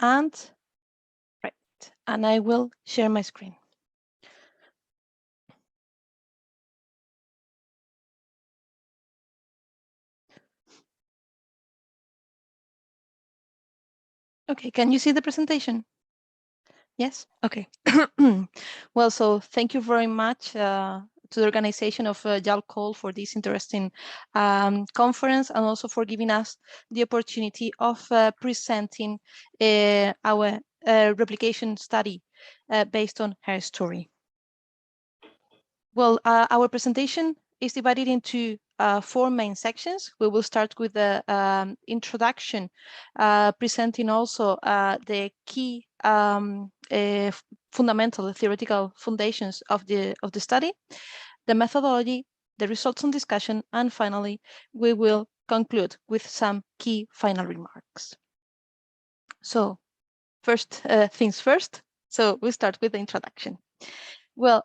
And right, and I will share my screen. Okay, can you see the presentation? Yes, okay. Well, so thank you very much to the organization of JALTCALL for this interesting conference, and also for giving us the opportunity of presenting our replication study based on her story. Well, our presentation is divided into 4 main sections. We will start with the introduction, presenting also the key fundamental theoretical foundations of the study, the methodology, the results and discussion, and finally, we will conclude with some key final remarks. So first things first. So we start with the introduction. Well,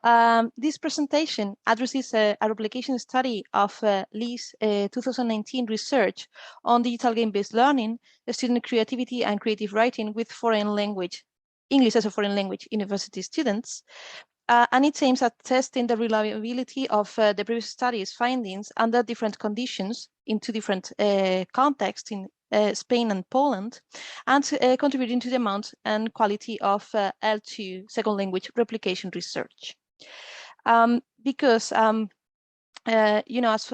this presentation addresses a replication study of Lee's 2019 research on digital game-based learning, student creativity and creative writing with foreign language, English as a foreign language university students. And it aims at testing the reliability of the previous study's findings under different conditions in 2 different contexts in Spain and Poland, and contributing to the amount and quality of L2 second language replication research. Because you know, as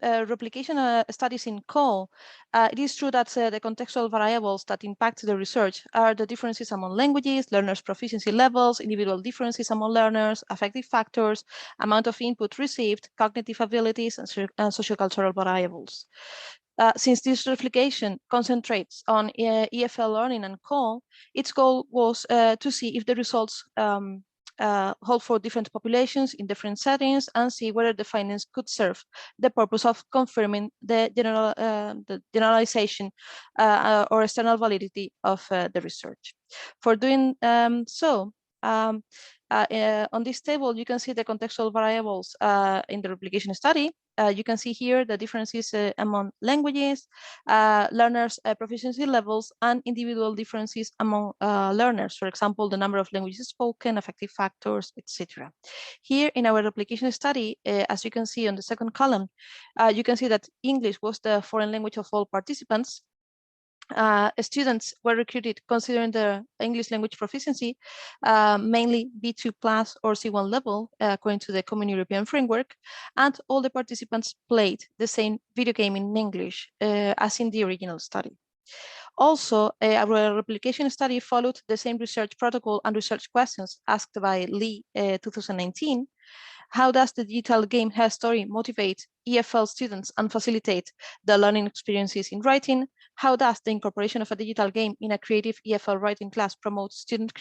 replication studies in CALL, it is true that the contextual variables that impact the research are the differences among languages, learners' proficiency levels, individual differences among learners, affective factors, amount of input received, cognitive abilities, and sociocultural variables. Since this replication concentrates on EFL learning and CALL, its goal was to see if the results hold for different populations in different settings, and see whether the findings could serve the purpose of confirming the generalization or external validity of the research. For doing so, on this table, you can see the contextual variables in the replication study. You can see here the differences among languages, learners' proficiency levels, and individual differences among learners. For example, the number of languages spoken, affective factors, etc. Here in our replication study, as you can see on the second column, you can see that English was the foreign language of all participants. Students were recruited considering their English language proficiency, mainly B2 plus or C1 level, according to the Common European Framework, and all the participants played the same video game in English as in the original study. Also, our replication study followed the same research protocol and research questions asked by Lee 2019. How does the digital game story motivate EFL students and facilitate the learning experiences in writing? How does the incorporation of a digital game in a creative EFL writing class promote student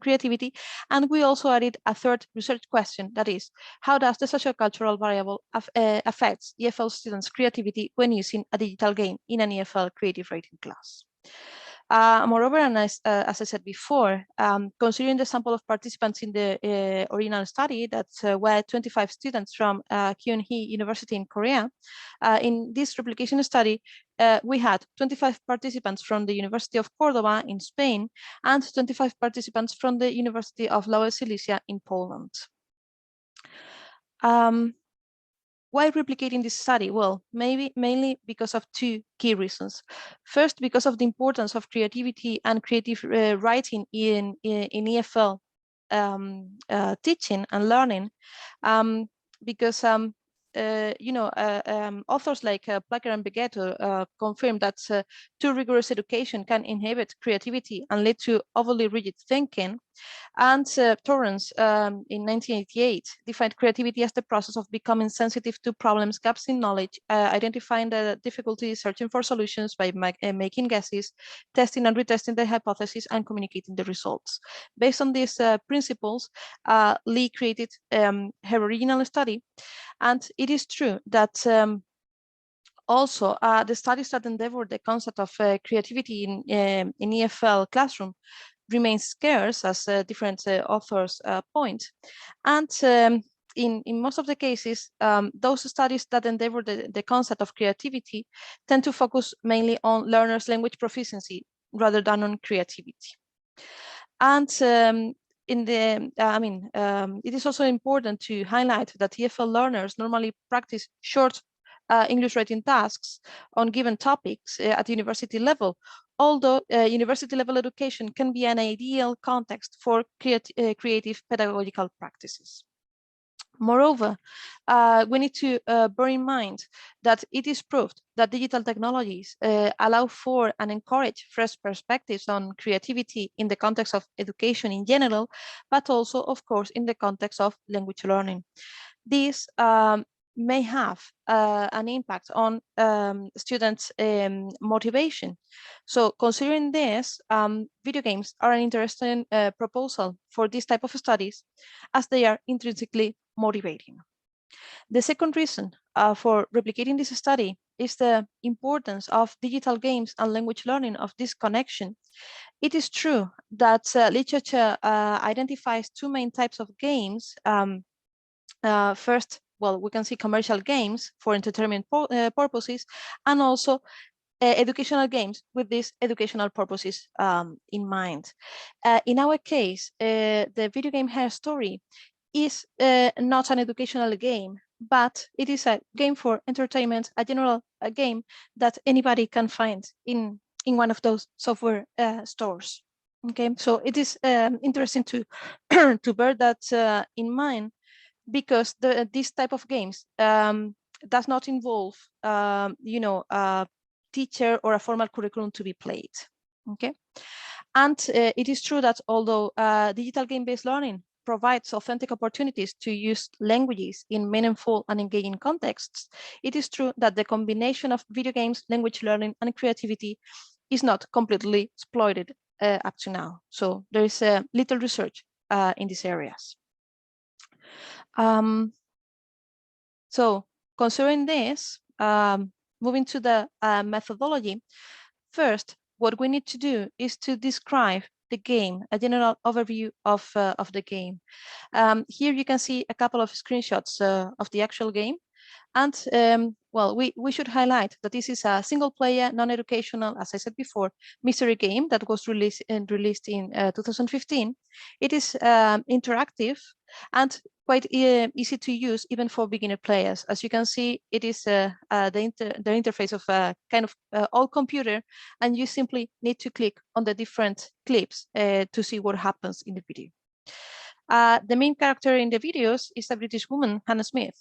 creativity? And we also added a third research question, that is, how does the sociocultural variable affect EFL students' creativity when using a digital game in an EFL creative writing class? Moreover, and as I said before, considering the sample of participants in the original study that were 25 students from Kyunhee University in Korea, in this replication study, we had 25 participants from the University of Cordoba in Spain and 25 participants from the University of Lower Silesia in Poland. Why replicating this study? Well, mainly because of 2 key reasons. First, because of the importance of creativity and creative writing in EFL teaching and learning, because you know, authors like Placker and Beghetto confirm that too rigorous education can inhibit creativity and lead to overly rigid thinking. And Torrance in 1988 defined creativity as the process of becoming sensitive to problems, gaps in knowledge, identifying the difficulties, searching for solutions by making guesses, testing and retesting the hypothesis, and communicating the results. Based on these principles, Lee created her original study. And it is true that also the studies that endeavor the concept of creativity in EFL classroom remains scarce, as different authors point. And in most of the cases, those studies that endeavor the concept of creativity tend to focus mainly on learners' language proficiency, rather than on creativity. And it is also important to highlight that EFL learners normally practice short English writing tasks on given topics at university level, although university level education can be an ideal context for creative pedagogical practices. Moreover, we need to bear in mind that it is proved that digital technologies allow for and encourage fresh perspectives on creativity in the context of education in general, but also, of course, in the context of language learning. This may have an impact on students' motivation. So considering this, video games are an interesting proposal for this type of studies, as they are intrinsically motivating. The second reason for replicating this study is the importance of digital games and language learning of this connection. It is true that literature identifies two main types of games. First, well, we can see commercial games for entertainment purposes, and also educational games with these educational purposes in mind. In our case, the video game Her Story is not an educational game, but it is a game for entertainment, a general game that anybody can find in one of those software stores. Okay, so it is interesting to to bear that in mind, because this type of games does not involve, a teacher or a formal curriculum to be played. Okay, and it is true that although digital game-based learning provides authentic opportunities to use languages in meaningful and engaging contexts, it is true that the combination of video games, language learning, and creativity is not completely exploited up to now. So there is little research in these areas. So considering this, moving to the methodology, first, what we need to do is to describe the game, a general overview of the game. Here you can see a couple of screenshots of the actual game. And well, we should highlight that this is a single player, non-educational, as I said before, mystery game that was released in 2015. It is interactive and quite easy to use even for beginner players. As you can see, it is the interface of a kind of old computer, and you simply need to click on the different clips to see what happens in the video. The main character in the videos is a British woman, Hannah Smith,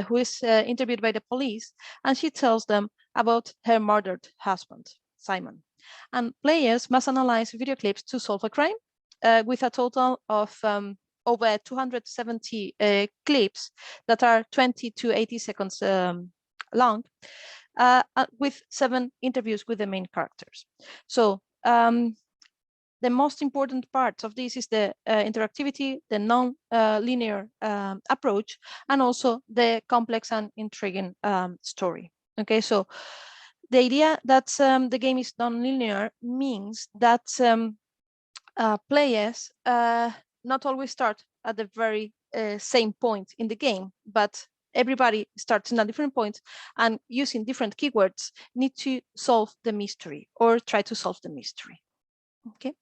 who is interviewed by the police, and she tells them about her murdered husband, Simon. And players must analyze video clips to solve a crime with a total of over 270 clips that are 20 to 80 seconds long, with 7 interviews with the main characters. So the most important part of this is the interactivity, the non-linear approach, and also the complex and intriguing story. Okay, so the idea that the game is non-linear means that players not always start at the very same point in the game, but everybody starts in a different point, and using different keywords need to solve the mystery or try to solve the mystery. Okay.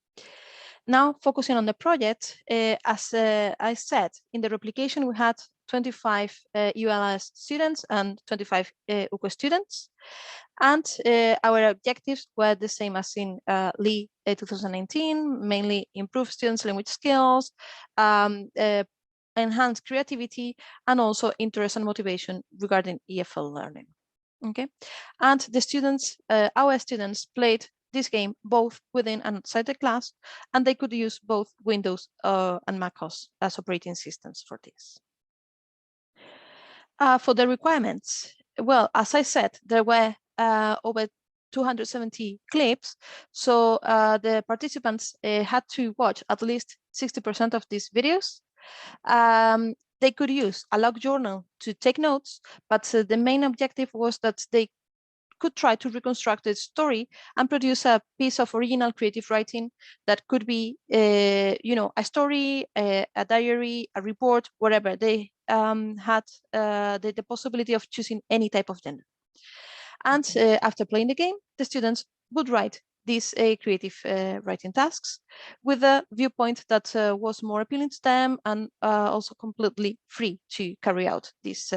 Now, focusing on the project, as I said, in the replication, we had 25 ULS students and 25 UCO students. And our objectives were the same as in LEE 2019, mainly improve students' language skills, enhance creativity, and also interest and motivation regarding EFL learning. Okay, and the students, our students, played this game both within and outside the class, and they could use both Windows and macOS as operating systems for this. For the requirements, well, as I said, there were over 270 clips, so the participants had to watch at least 60% of these videos. They could use a log journal to take notes, but the main objective was that they could try to reconstruct the story and produce a piece of original creative writing that could be, a story, a diary, a report, whatever. They had the possibility of choosing any type of genre. And after playing the game, the students would write these creative writing tasks with a viewpoint that was more appealing to them and also completely free to carry out this,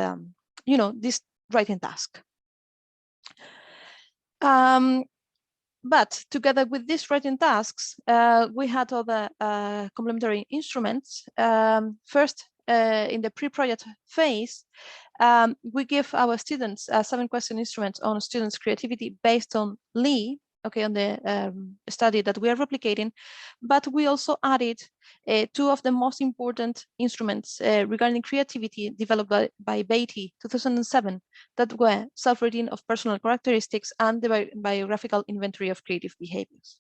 this writing task. But together with these writing tasks, we had other complementary instruments. First, in the pre-project phase, we give our students a 7-question instrument on students' creativity based on Lee, okay, on the study that we are replicating, but we also added 2 of the most important instruments regarding creativity developed by Beatty 2007 that were self-reading of personal characteristics and the biographical inventory of creative behaviors.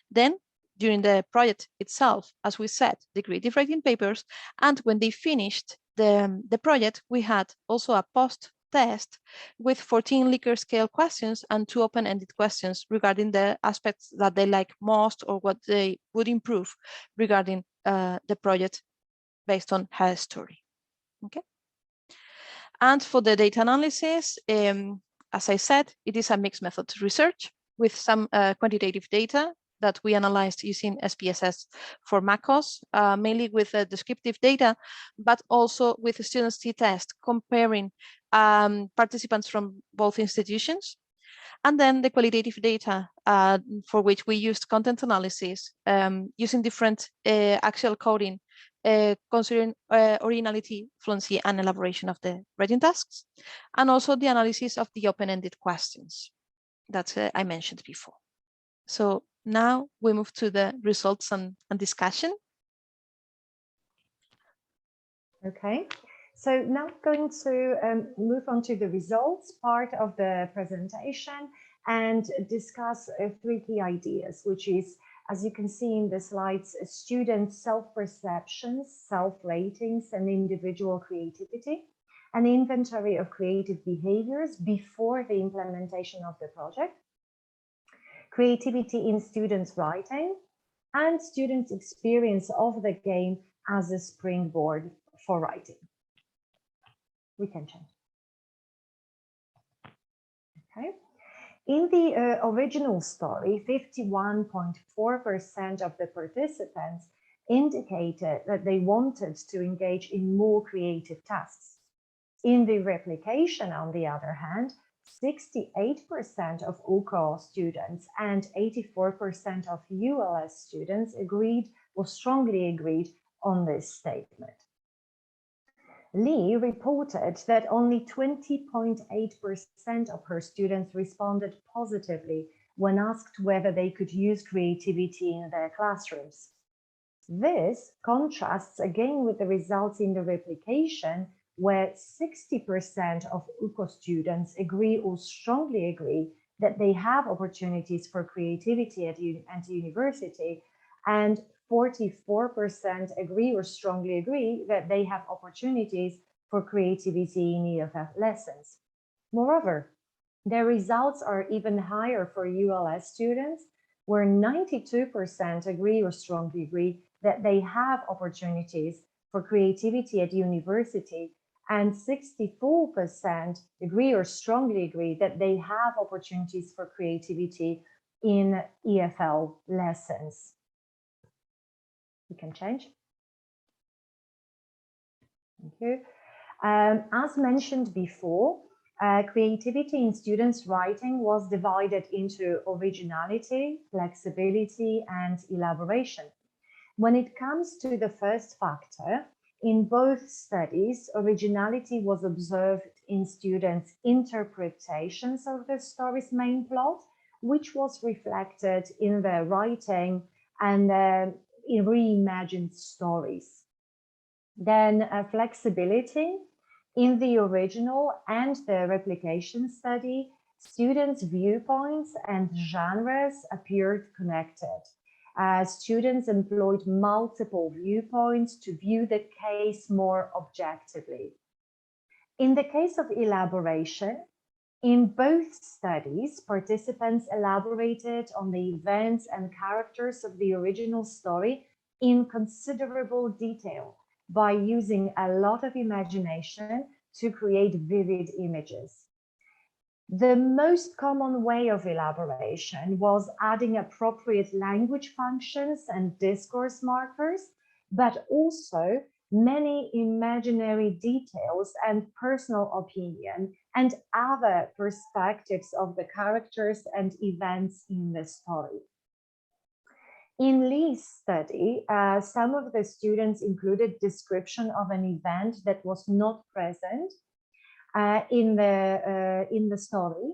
Then, during the project itself, as we said, the creative writing papers, and when they finished the project, we had also a post-test with 14 Likert scale questions and 2 open-ended questions regarding the aspects that they like most or what they would improve regarding the project based on her story. Okay. And for the data analysis, as I said, it is a mixed method research with some quantitative data that we analyzed using SPSS for MACOS, mainly with descriptive data, but also with a students' t-test comparing participants from both institutions. And then the qualitative data for which we used content analysis using different axial coding, considering originality, fluency, and elaboration of the writing tasks, and also the analysis of the open-ended questions that I mentioned before. So now we move to the results and discussion. Okay, so now going to move on to the results part of the presentation and discuss 3 key ideas, which is, as you can see in the slides, student self-perceptions, self-ratings, and individual creativity, an inventory of creative behaviors before the implementation of the project, creativity in students' writing, and students' experience of the game as a springboard for writing. We can change. Okay. In the original story, 51.4% of the participants indicated that they wanted to engage in more creative tasks. In the replication, on the other hand, 68% of UCO students and 84% of ULS students agreed or strongly agreed on this statement. Lee reported that only 20.8% of her students responded positively when asked whether they could use creativity in their classrooms. This contrasts again with the results in the replication, where 60% of UCO students agree or strongly agree that they have opportunities for creativity at university, and 44% agree or strongly agree that they have opportunities for creativity in EFF lessons. Moreover, their results are even higher for ULS students, where 92% agree or strongly agree that they have opportunities for creativity at university, and 64% agree or strongly agree that they have opportunities for creativity in EFL lessons. We can change. Thank you. As mentioned before, creativity in students' writing was divided into originality, flexibility, and elaboration. When it comes to the first factor, in both studies, originality was observed in students' interpretations of the story's main plot, which was reflected in their writing and in reimagined stories. Then flexibility. In the original and the replication study, students' viewpoints and genres appeared connected. Students employed multiple viewpoints to view the case more objectively. In the case of elaboration, in both studies, participants elaborated on the events and characters of the original story in considerable detail by using a lot of imagination to create vivid images. The most common way of elaboration was adding appropriate language functions and discourse markers, but also many imaginary details and personal opinion and other perspectives of the characters and events in the story. In Lee's study, some of the students included description of an event that was not present in the story.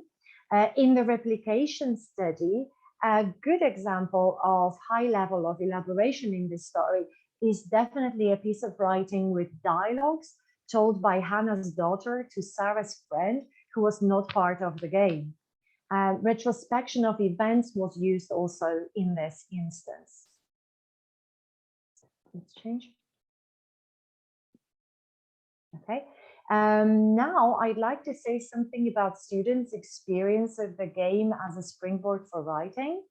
In the replication study, a good example of high level of elaboration in this story is definitely a piece of writing with dialogues told by Hannah's daughter to Sarah's friend who was not part of the game. Retrospection of events was used also in this instance. Let's change. Okay. Now I'd like to say something about students' experience of the game as a springboard for writing.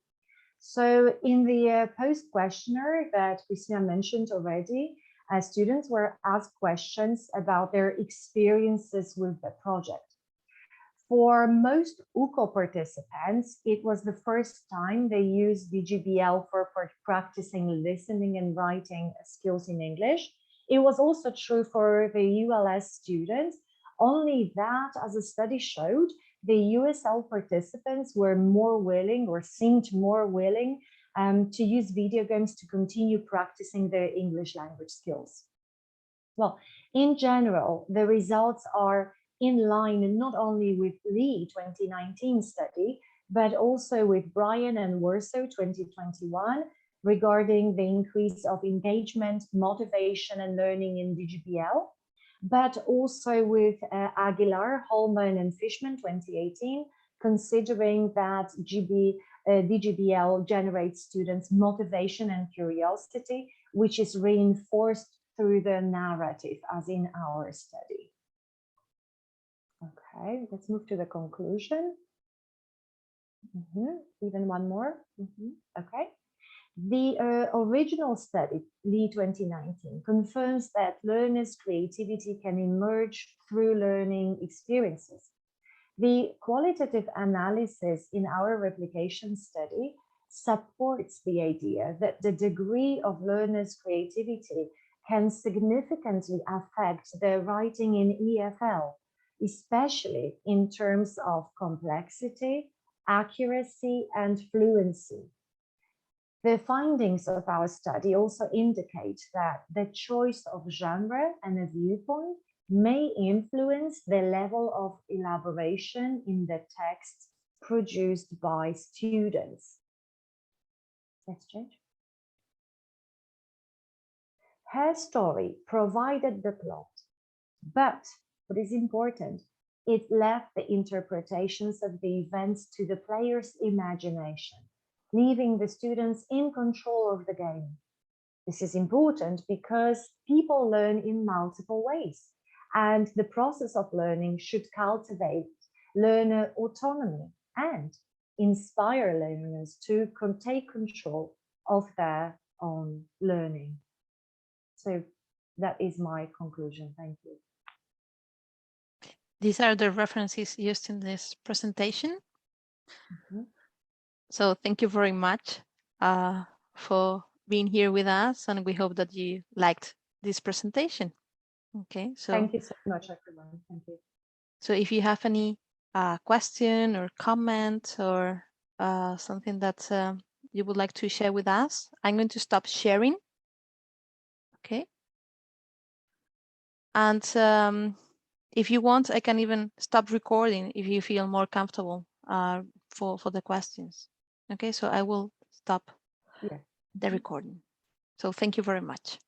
So in the post questionnaire that Christina mentioned already, students were asked questions about their experiences with the project. For most UCO participants, it was the first time they used DGBL for practicing listening and writing skills in English. It was also true for the ULS students, only that, as a study showed, the USL participants were more willing or seemed more willing to use video games to continue practicing their English language skills. Well, in general, the results are in line not only with Lee 2019 study, but also with Brian and Werso 2021 regarding the increase of engagement, motivation, and learning in DGBL, but also with Aguilar, Holman, and Fishman 2018, considering that DGBL generates students' motivation and curiosity, which is reinforced through the narrative, as in our study. Okay, let's move to the conclusion. Even one more. Okay. The original study, Lee 2019, confirms that learners' creativity can emerge through learning experiences. The qualitative analysis in our replication study supports the idea that the degree of learners' creativity can significantly affect their writing in EFL, especially in terms of complexity, accuracy, and fluency. The findings of our study also indicate that the choice of genre and a viewpoint may influence the level of elaboration in the text produced by students. Let's change. Her story provided the plot, but what is important, it left the interpretations of the events to the player's imagination, leaving the students in control of the game. This is important because people learn in multiple ways, and the process of learning should cultivate learner autonomy and inspire learners to take control of their own learning. So that is my conclusion. Thank you. These are the references used in this presentation. So thank you very much for being here with us, and we hope that you liked this presentation. Okay, so thank you so much, everyone. Thank you. So if you have any question or comment or something that you would like to share with us, I'm going to stop sharing. Okay. And if you want, I can even stop recording if you feel more comfortable for the questions. Okay, so I will stop the recording. So thank you very much.